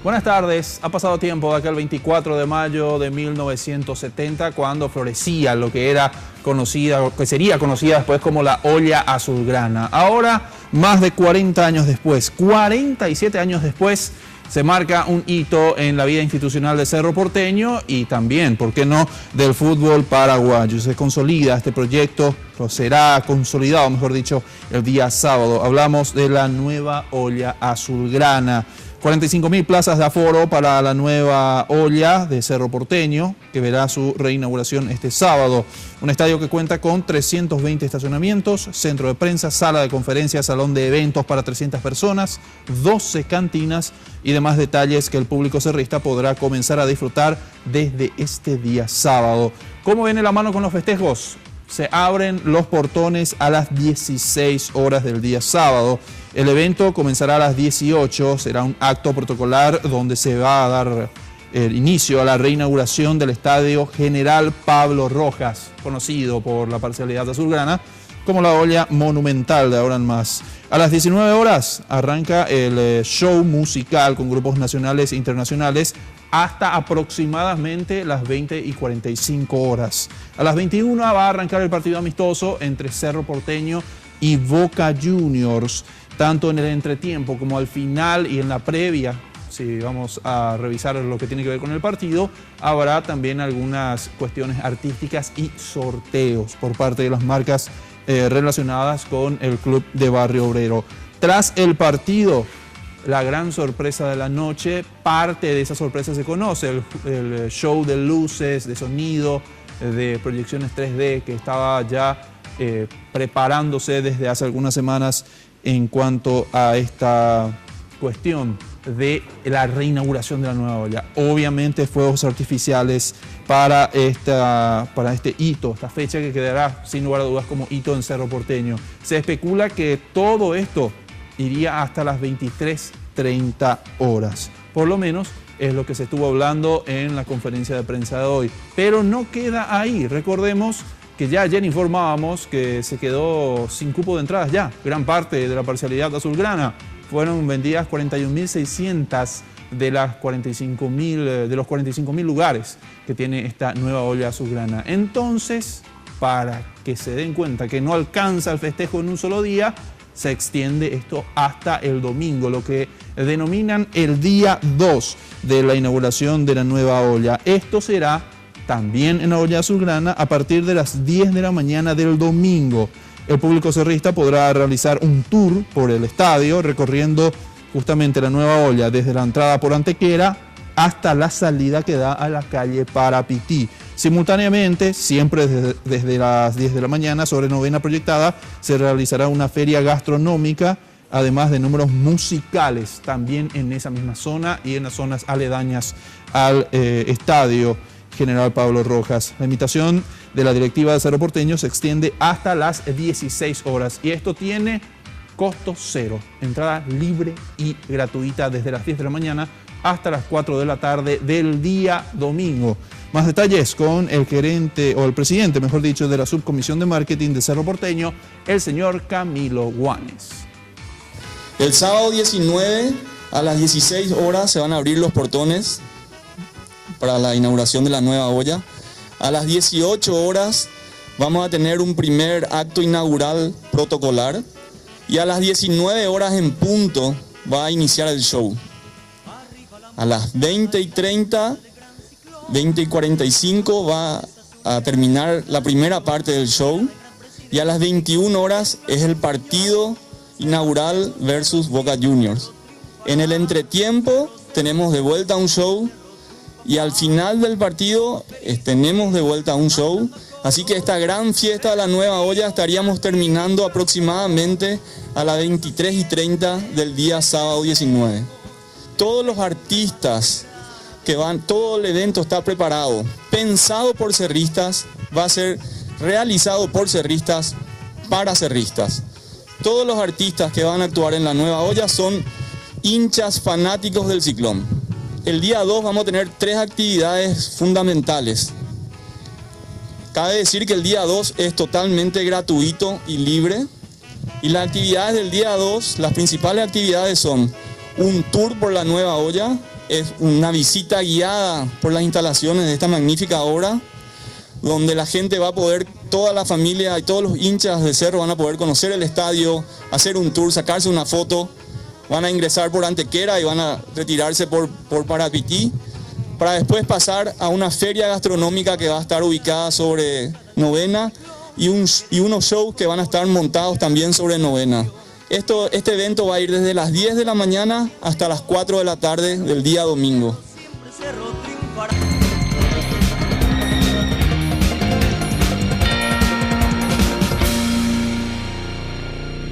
Buenas tardes. Ha pasado tiempo de aquel 24 de mayo de 1970 cuando florecía lo que era conocida, que sería conocida después como la olla azulgrana. Ahora, más de 40 años después, 47 años después, se marca un hito en la vida institucional de Cerro Porteño y también, ¿por qué no?, del fútbol paraguayo. Se consolida este proyecto, o será consolidado, mejor dicho, el día sábado. Hablamos de la nueva olla azulgrana. 45.000 plazas de aforo para la nueva olla de Cerro Porteño, que verá su reinauguración este sábado. Un estadio que cuenta con 320 estacionamientos, centro de prensa, sala de conferencias, salón de eventos para 300 personas, 12 cantinas y demás detalles que el público cerrista podrá comenzar a disfrutar desde este día sábado. ¿Cómo viene la mano con los festejos? Se abren los portones a las 16 horas del día sábado. El evento comenzará a las 18, será un acto protocolar donde se va a dar el inicio a la reinauguración del Estadio General Pablo Rojas, conocido por la parcialidad azulgrana como la olla monumental de ahora en más. A las 19 horas arranca el show musical con grupos nacionales e internacionales hasta aproximadamente las 20:45 horas. A las 21 va a arrancar el partido amistoso entre Cerro Porteño y Boca Juniors, tanto en el entretiempo como al final y en la previa. Si vamos a revisar lo que tiene que ver con el partido, habrá también algunas cuestiones artísticas y sorteos por parte de las marcas relacionadas con el club de Barrio Obrero. Tras el partido, la gran sorpresa de la noche, parte de esa sorpresa se conoce, el show de luces, de sonido, de proyecciones 3D que estaba ya preparándose desde hace algunas semanas en cuanto a esta cuestión de la reinauguración de la nueva olla. Obviamente fuegos artificiales para este hito, esta fecha que quedará sin lugar a dudas como hito en Cerro Porteño. Se especula que todo esto iría hasta las 23:30 horas. Por lo menos es lo que se estuvo hablando en la conferencia de prensa de hoy. Pero no queda ahí. Recordemos que ya ayer informábamos que se quedó sin cupo de entradas ya. Gran parte de la parcialidad azulgrana. Fueron vendidas 41.600 de los 45.000 lugares que tiene esta nueva olla azulgrana. Entonces, para que se den cuenta que no alcanza el festejo en un solo día, se extiende esto hasta el domingo, lo que denominan el día 2 de la inauguración de la nueva olla. Esto será también en la olla azulgrana a partir de las 10 de la mañana del domingo. El público cerrista podrá realizar un tour por el estadio recorriendo justamente la nueva olla desde la entrada por Antequera hasta la salida que da a la calle Parapití. Simultáneamente, siempre desde las 10 de la mañana sobre novena proyectada, se realizará una feria gastronómica, además de números musicales también en esa misma zona y en las zonas aledañas al estadio General Pablo Rojas. La invitación de la directiva de Cerro Porteño se extiende hasta las 16 horas y esto tiene costo cero, entrada libre y gratuita desde las 10 de la mañana hasta las 4 de la tarde del día domingo. Más detalles con el gerente, o el presidente, mejor dicho, de la subcomisión de marketing de Cerro Porteño, el señor Camilo Guanes. El sábado 19 a las 16 horas se van a abrir los portones para la inauguración de la nueva olla. A las 18 horas vamos a tener un primer acto inaugural protocolar y a las 19 horas en punto va a iniciar el show. A las 20:30, 20:45 va a terminar la primera parte del show y a las 21 horas es el partido inaugural versus Boca Juniors. En el entretiempo tenemos de vuelta un show y al final del partido tenemos de vuelta un show. Así que esta gran fiesta de la nueva olla estaríamos terminando aproximadamente a las 23:30 del día sábado 19. Todos los artistas que van, todo el evento está preparado, pensado por cerristas, va a ser realizado por cerristas para cerristas. Todos los artistas que van a actuar en la nueva olla son hinchas fanáticos del Ciclón. El día 2 vamos a tener 3 actividades fundamentales. Cabe decir que el día 2 es totalmente gratuito y libre. Y las actividades del día 2, las principales actividades son un tour por la nueva olla, es una visita guiada por las instalaciones de esta magnífica obra, donde la gente va a poder, toda la familia y todos los hinchas de Cerro van a poder conocer el estadio, hacer un tour, sacarse una foto, van a ingresar por Antequera y van a retirarse por Parapití, para después pasar a una feria gastronómica que va a estar ubicada sobre Novena y unos shows que van a estar montados también sobre Novena. Este evento va a ir desde las 10 de la mañana hasta las 4 de la tarde del día domingo.